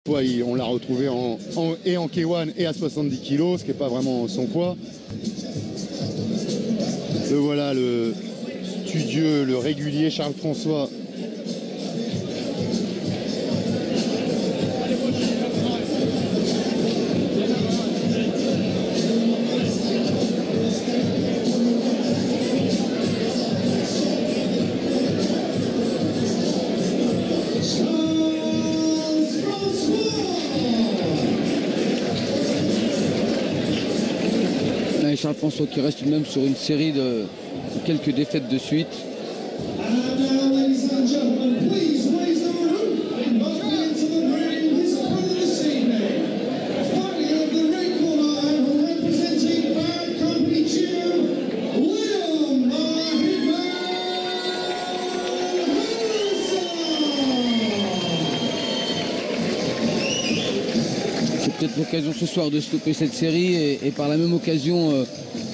On l'a retrouvé et en K1 et à 70 kg, ce qui n'est pas vraiment son poids. Le voilà, le studieux, le régulier Charles-François. Charles-François qui reste même sur une série de quelques défaites de suite. Peut-être l'occasion ce soir de stopper cette série et par la même occasion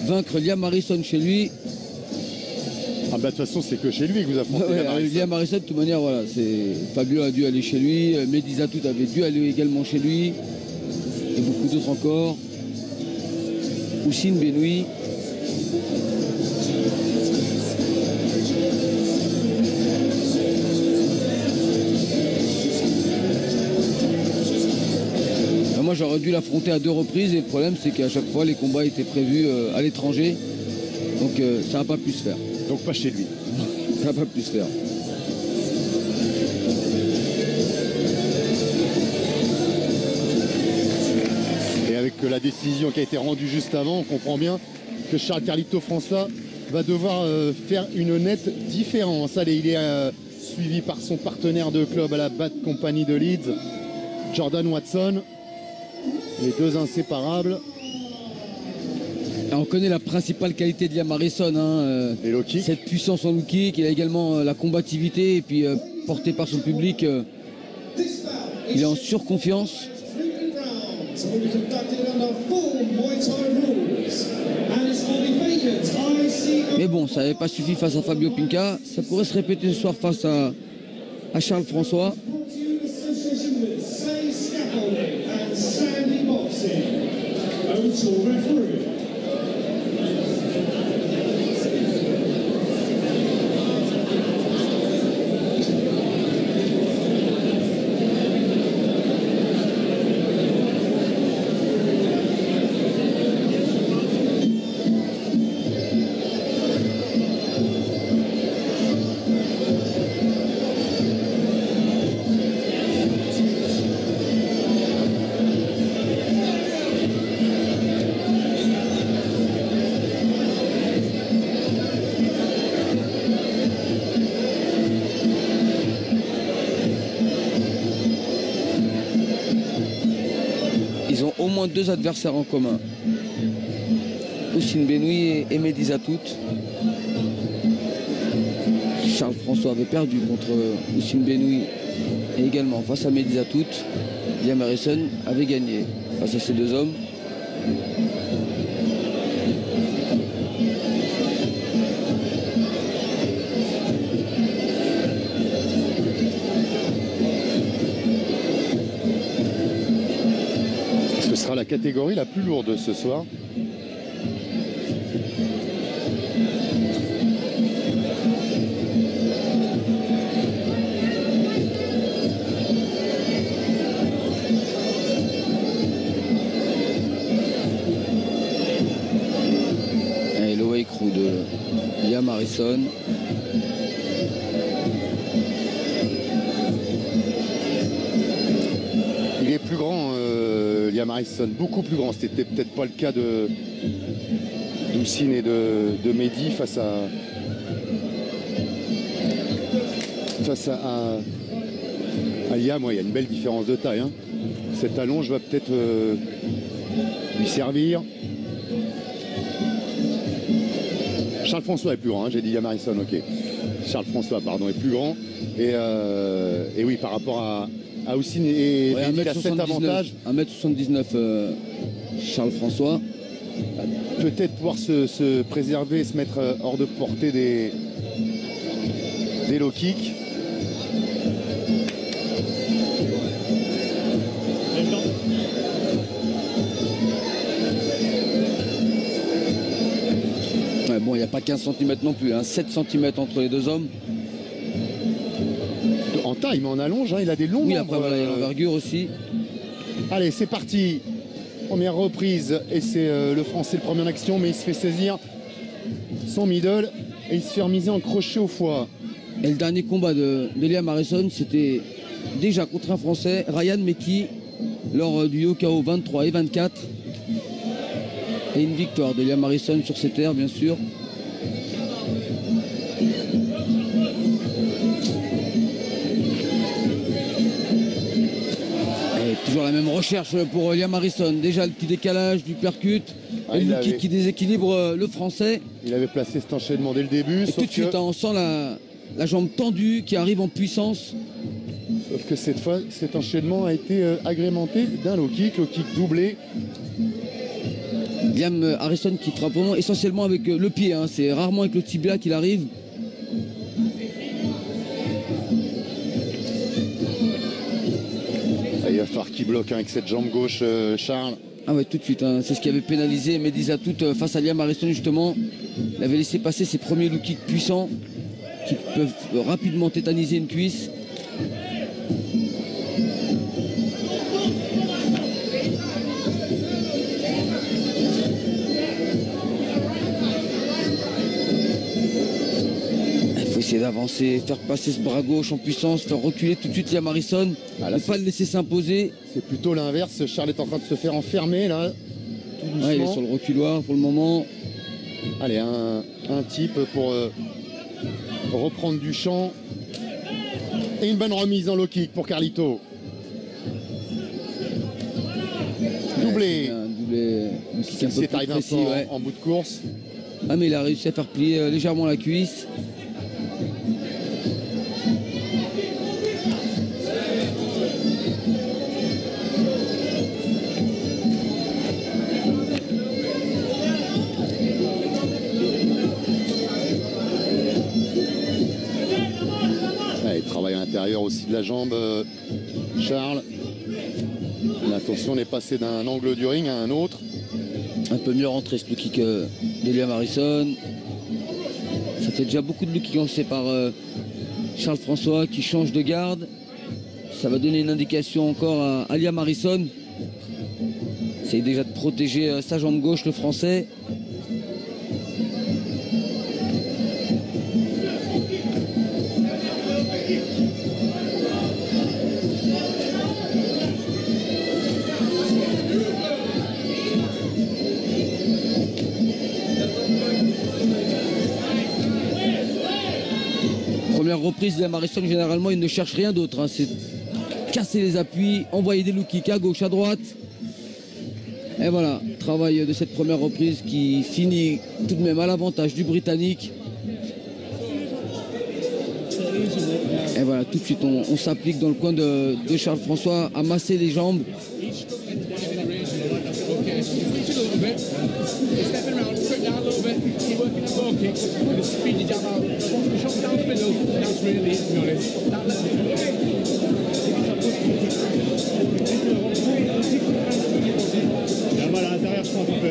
vaincre Liam Harrison chez lui. Ah bah de toute façon c'est que chez lui que vous affrontez Liam Harrison de toute manière voilà, Fabio a dû aller chez lui, Mehdi Zatout avait dû aller également chez lui et beaucoup d'autres encore. Houssine Benoui. Moi j'aurais dû l'affronter à 2 reprises et le problème c'est qu'à chaque fois les combats étaient prévus à l'étranger, donc ça n'a pas pu se faire. Donc pas chez lui. Ça n'a pas pu se faire. Et avec la décision qui a été rendue juste avant, on comprend bien que Charles Carlito François va devoir faire une nette différence. Allez, il est suivi par son partenaire de club à la Bad Company de Leeds, Jordan Watson. Les deux inséparables. Et on connaît la principale qualité de Liam Harrison. Les low kicks. Cette puissance en low kick. Il a également la combativité. Et puis porté par son public, il est en surconfiance. Mais bon, ça n'avait pas suffi face à Fabio Pinca. Ça pourrait se répéter ce soir face à Charles François. Ils ont au moins 2 adversaires en commun. Houssine Benoui et Mehdi Zatout. Charles François avait perdu contre Houssine Benoui et également face à Mehdi Zatout. Liam Harrison avait gagné face à ces 2 hommes. Ce sera la catégorie la plus lourde ce soir. Et le wake crew de Liam Harrison. Il est plus grand, Liam Harrison, beaucoup plus grand. C'était peut-être pas le cas d'Houssine et de Mehdi face à Liam. Ouais, il y a une belle différence de taille. Cette allonge va peut-être lui servir. Charles François est plus grand, j'ai dit Liam Harrison, ok. Charles François, pardon, est plus grand. Et oui, par rapport à Houssine et Mehdi, il a cet avantage. 1m79 Charles François. Peut-être pouvoir se préserver, se mettre hors de portée des low kicks. a pas 15 cm non plus, hein, 7 cm entre les deux hommes. En taille, mais en allonge, hein, il a des longs Oui, membres. après voilà, il y a l'envergure aussi. Allez, c'est parti. Première reprise, et c'est le Français le premier en action, mais il se fait saisir son middle et il se fait remiser en crochet au foie. Et le dernier combat de Liam Harrison, c'était déjà contre un Français, Ryan Meki, lors du KO 23 et 24. Et une victoire de Liam Harrison sur ses terres, bien sûr. Et toujours la même recherche pour Liam Harrison. Déjà le petit décalage du percute, et le kick qui déséquilibre le Français. Il avait placé cet enchaînement dès le début. Et tout de suite, on sent la jambe tendue qui arrive en puissance. Sauf que cette fois, cet enchaînement a été agrémenté d'un low kick doublé. Liam Harrison qui frappe vraiment essentiellement avec le pied, hein. C'est rarement avec le tibia qu'il arrive. Il va falloir qu'il bloque, hein, avec cette jambe gauche, Charles. Ah ouais, tout de suite, hein. C'est ce qui avait pénalisé Medizatout face à Liam Harrison justement. Il avait laissé passer ses premiers low kicks puissants qui peuvent rapidement tétaniser une cuisse. Essayer d'avancer, faire passer ce bras gauche en puissance, faire reculer tout de suite Liam Harrison, ne pas le laisser s'imposer. C'est plutôt l'inverse, Charles est en train de se faire enfermer là, tout doucement. Ouais, il est sur le reculoir pour le moment. Allez, un type pour reprendre du champ. Et une bonne remise en low kick pour Carlito. Doublé. Un doublé. C'est arrivé un peu en bout de course. Ah mais il a réussi à faire plier légèrement la cuisse. Il travaille à l'intérieur aussi de la jambe, Charles. L'attention n'est passée d'un angle du ring à un autre. Un peu mieux rentré ce low kick de Liam Harrison. Ça fait déjà beaucoup de low kicks lancés par Charles François qui change de garde. Ça va donner une indication encore à Liam Harrison. Essaye déjà de protéger sa jambe gauche, le Français. Première reprise de Liam Harrison, généralement il ne cherche rien d'autre, hein. C'est casser les appuis, envoyer des low kicks à gauche, à droite. Et voilà, travail de cette première reprise qui finit tout de même à l'avantage du Britannique. Et voilà, tout de suite on s'applique dans le coin de Charles François à masser les jambes. Il a mal à l'intérieur, je pense, un peu.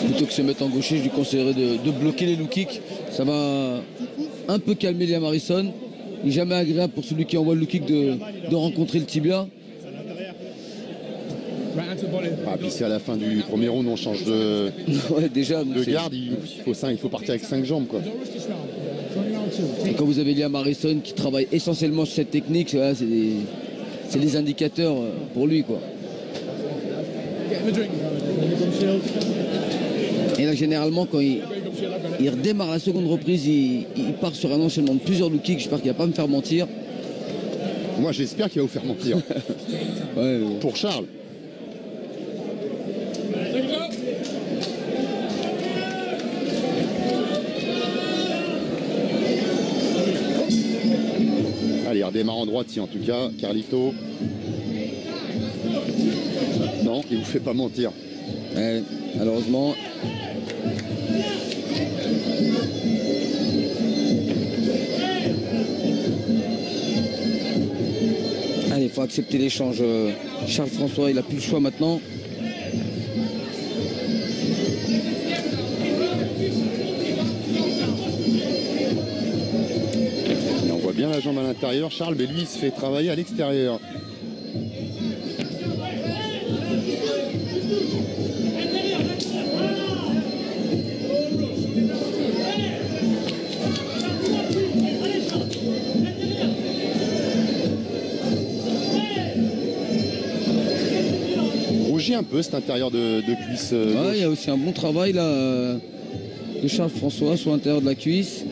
Plutôt que se mettre en gaucher, je lui conseillerais de bloquer les low kicks. Ça va un peu calmer Liam Harrison. Il n'est jamais agréable pour celui qui envoie le low kick de rencontrer le tibia. Ah, puis si à la fin du premier round on change de, Ouais, déjà, de garde, il faut partir avec 5 jambes, quoi. Et quand vous avez Liam Harrison qui travaille essentiellement sur cette technique, voilà, c'est des indicateurs pour lui, quoi. Et là, généralement, quand il redémarre la seconde reprise, il part sur un enchaînement de plusieurs low kicks. J'espère qu'il ne va pas me faire mentir. Moi, j'espère qu'il va vous faire mentir. Ouais, Pour Charles. Allez, il redémarre en droitier en tout cas, Carlito. Non, il vous fait pas mentir. Ouais, malheureusement. Allez, il faut accepter l'échange. Charles François, il n'a plus le choix maintenant. Et on voit bien la jambe à l'intérieur, Charles, mais lui, il se fait travailler à l'extérieur. Un peu cet intérieur de cuisse. Ouais, il y a aussi un bon travail là de Charles François sur l'intérieur de la cuisse.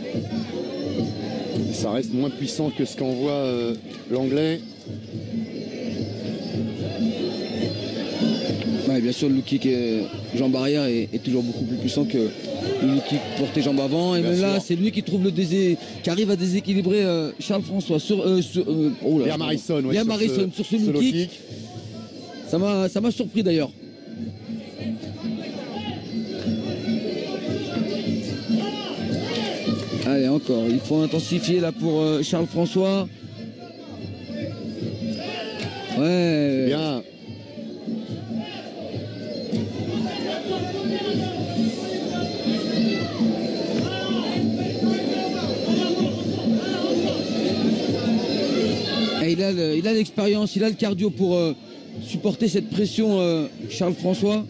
Ça reste moins puissant que ce qu'envoie l'anglais. Ouais, bien sûr, le low kick jambe arrière est toujours beaucoup plus puissant que le low kick porté jambe avant. Et même là, c'est lui qui trouve qui arrive à déséquilibrer Charles François sur Liam Harrison, ouais, Liam Harrison sur ce low kick. Ça m'a surpris d'ailleurs. Allez, encore, il faut intensifier là pour Charles François. Ouais. Bien. Et il a l'expérience, il a le cardio pour supporter cette pression, Charles François.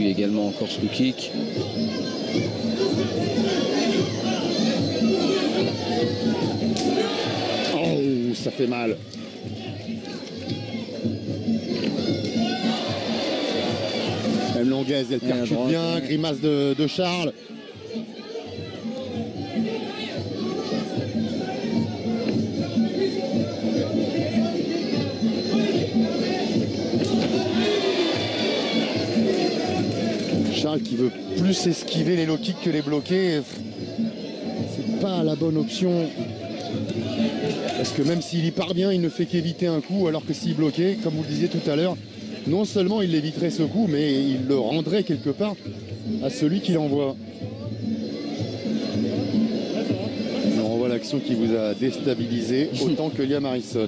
Également encore ce kick. Oh, ça fait mal. Même Longuez, elle percute bien. Ouais. Grimace de Charles. Charles qui veut plus esquiver les low kicks que les bloquer, c'est pas la bonne option. Parce que même s'il y parvient, il ne fait qu'éviter un coup, alors que s'il bloquait, comme vous le disiez tout à l'heure, non seulement il éviterait ce coup, mais il le rendrait quelque part à celui qui l'envoie. On voit l'action qui vous a déstabilisé autant que Liam Harrison.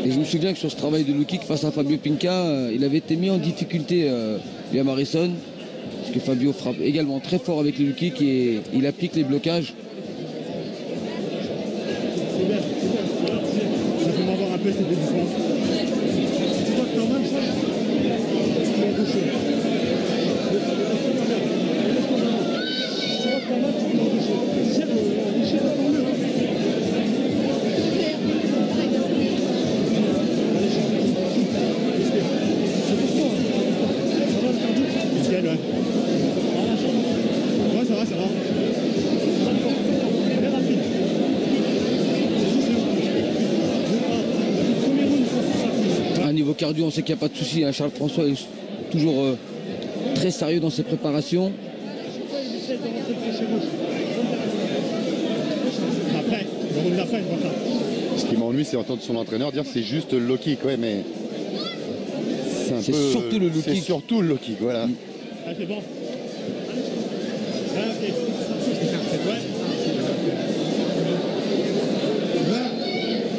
Et je me souviens que sur ce travail de low kick face à Fabio Pinca, il avait été mis en difficulté Liam Harrison, parce que Fabio frappe également très fort avec le low kick et il applique les blocages. C'est bien. Ça fait m'avoir un peu cette différence. Tu vois que quand même ça, il est gaucher. Niveau cardio, on sait qu'il n'y a pas de souci. Hein. Charles François est toujours très sérieux dans ses préparations. Après, ce qui m'ennuie, c'est d'entendre son entraîneur dire que c'est juste le low kick, ouais, mais c'est surtout le low kick. C'est surtout le low kick, voilà. Ah, c'est bon.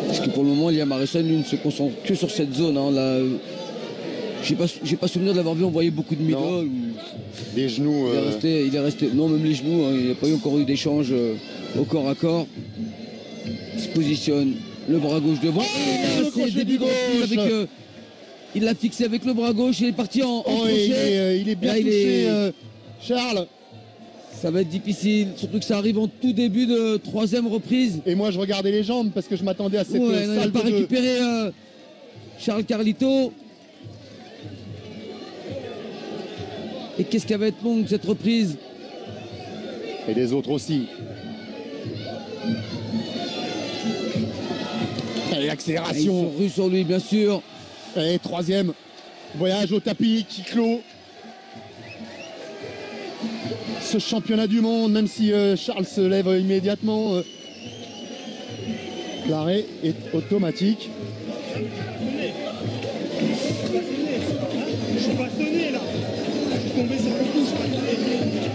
Parce que pour le moment, Liam Harrison, lui, ne se concentre que sur cette zone. Hein. Là, j'ai pas souvenir de l'avoir vu envoyer beaucoup de middle. Les genoux. Il est resté. Non, même les genoux. Hein, il n'y a pas encore eu d'échange au corps à corps. Il se positionne. Le bras gauche devant. C'est début gauche avec Il l'a fixé avec le bras gauche, il est parti en Oh, et crochet. il est bien Là, il touché, est- Charles. Ça va être difficile, surtout que ça arrive en tout début de troisième reprise. Et moi, je regardais les jambes parce que je m'attendais à cette Ouais, non, il n'a salve pas de... récupéré Charles Carlito. Et qu'est-ce qu'elle va être longue cette reprise? Et les autres aussi. Et Ah, ils l'accélération. sont russes sur lui, bien sûr. Et troisième. Voyage au tapis qui clôt ce championnat du monde, même si Charles se lève immédiatement. L'arrêt est automatique. Je suis pas sonné là. Je suis tombé sur le coup.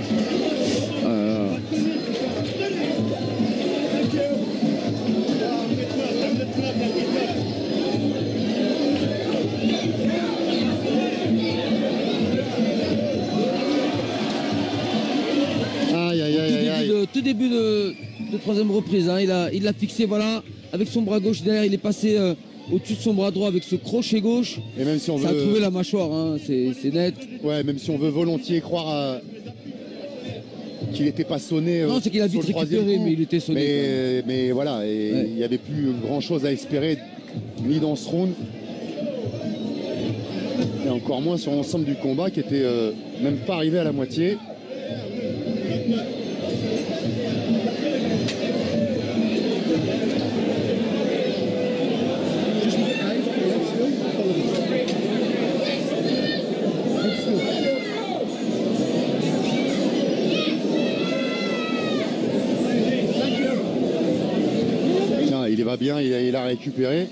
Aïe, aïe, aïe, aïe, aïe. Tout début de troisième reprise, hein. Il l'a fixé, voilà, avec son bras gauche derrière, il est passé au-dessus de son bras droit avec ce crochet gauche. Et même si on Ça a trouvé veut, la mâchoire, hein, c'est net. ouais, même si on veut volontiers croire qu'il n'était pas sonné. Non, c'est qu'il a sur vite le troisième récupéré, coup. mais il était sonné. quand même. Mais voilà, et Ouais. il n'y avait plus grand chose à espérer ni dans ce round. Et encore moins sur l'ensemble du combat qui était même pas arrivé à la moitié. Tiens, il va bien, il a récupéré.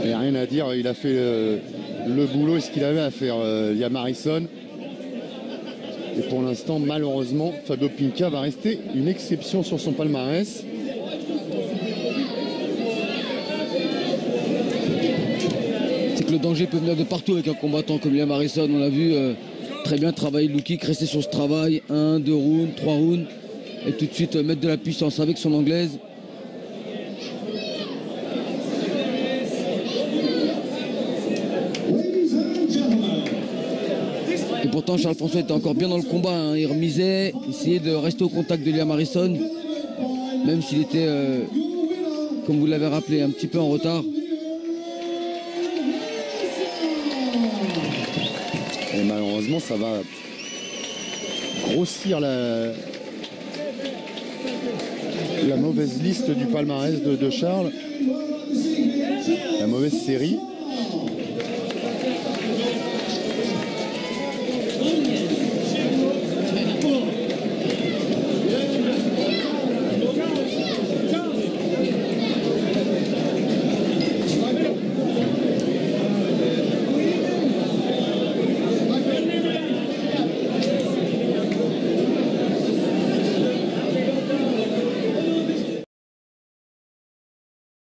Et rien à dire, il a fait le boulot et ce qu'il avait à faire. Liam Harrison. Et pour l'instant, malheureusement, Fabio Pinca va rester une exception sur son palmarès. C'est que le danger peut venir de partout avec un combattant comme Liam Harrison. On l'a vu très bien travailler le kick, rester sur ce travail. 1, 2 rounds, 3 rounds. Et tout de suite mettre de la puissance avec son anglaise. Et pourtant Charles François était encore bien dans le combat, hein. Il remisait, essayait de rester au contact de Liam Harrison, même s'il était, comme vous l'avez rappelé, un petit peu en retard. Et malheureusement, ça va grossir la mauvaise liste du palmarès de Charles. La mauvaise série.